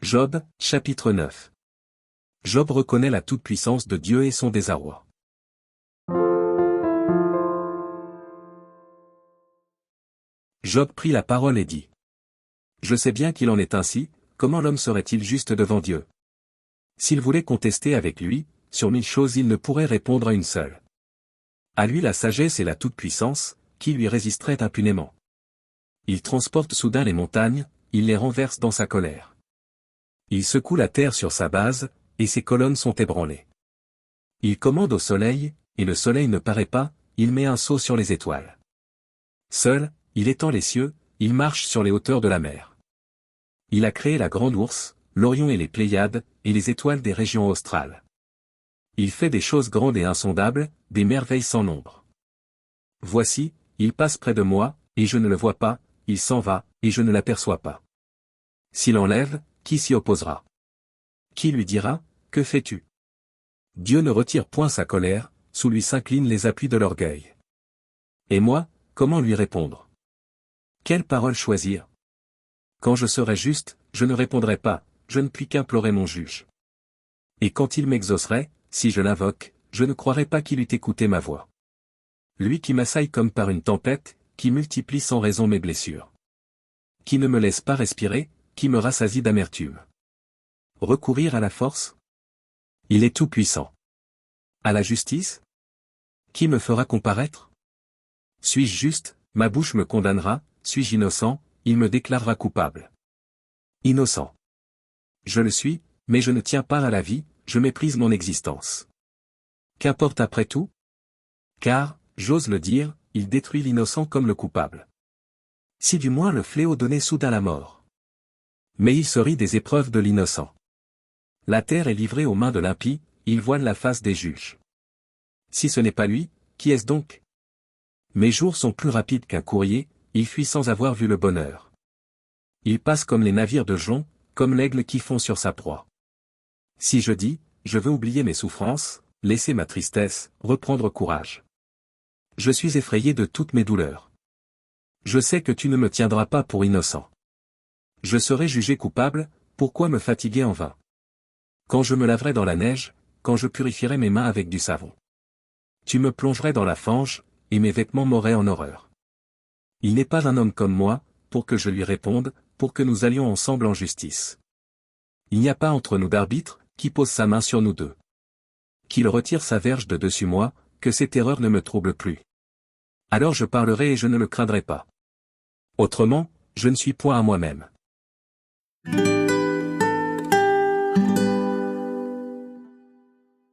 Job, chapitre 9. Job reconnaît la toute-puissance de Dieu et son désarroi. Job prit la parole et dit. Je sais bien qu'il en est ainsi, comment l'homme serait-il juste devant Dieu? S'il voulait contester avec lui, sur 1000 choses il ne pourrait répondre à une seule. À lui la sagesse et la toute-puissance, qui lui résisterait impunément. Il transporte soudain les montagnes, il les renverse dans sa colère. Il secoue la terre sur sa base, et ses colonnes sont ébranlées. Il commande au soleil, et le soleil ne paraît pas, il met un sceau sur les étoiles. Seul, il étend les cieux, il marche sur les hauteurs de la mer. Il a créé la grande ours, l'Orion et les Pléiades, et les étoiles des régions australes. Il fait des choses grandes et insondables, des merveilles sans nombre. Voici, il passe près de moi, et je ne le vois pas, il s'en va, et je ne l'aperçois pas. S'il enlève, qui s'y opposera? Qui lui dira, que fais-tu? Dieu ne retire point sa colère, sous lui s'inclinent les appuis de l'orgueil. Et moi, comment lui répondre? Quelle parole choisir? Quand je serai juste, je ne répondrai pas, je ne puis qu'implorer mon juge. Et quand il m'exaucerait, si je l'invoque, je ne croirais pas qu'il eût écouté ma voix. Lui qui m'assaille comme par une tempête, qui multiplie sans raison mes blessures. Qui ne me laisse pas respirer, qui me rassasie d'amertume. Recourir à la force? Il est tout-puissant. À la justice? Qui me fera comparaître? Suis-je juste, ma bouche me condamnera, suis-je innocent, il me déclarera coupable. Innocent. Je le suis, mais je ne tiens pas à la vie, je méprise mon existence. Qu'importe après tout? Car, j'ose le dire, il détruit l'innocent comme le coupable. Si du moins le fléau donnait soudain la mort. Mais il se rit des épreuves de l'innocent. La terre est livrée aux mains de l'impie, il voile la face des juges. Si ce n'est pas lui, qui est-ce donc? Mes jours sont plus rapides qu'un courrier, il fuit sans avoir vu le bonheur. Il passe comme les navires de jonc, comme l'aigle qui fond sur sa proie. Si je dis, je veux oublier mes souffrances, laisser ma tristesse, reprendre courage. Je suis effrayé de toutes mes douleurs. Je sais que tu ne me tiendras pas pour innocent. Je serai jugé coupable, pourquoi me fatiguer en vain? Quand je me laverai dans la neige, quand je purifierai mes mains avec du savon. Tu me plongerais dans la fange, et mes vêtements m'auraient en horreur. Il n'est pas un homme comme moi, pour que je lui réponde, pour que nous allions ensemble en justice. Il n'y a pas entre nous d'arbitre, qui pose sa main sur nous deux. Qu'il retire sa verge de dessus moi, que ces terreurs ne me troublent plus. Alors je parlerai et je ne le craindrai pas. Autrement, je ne suis point à moi-même.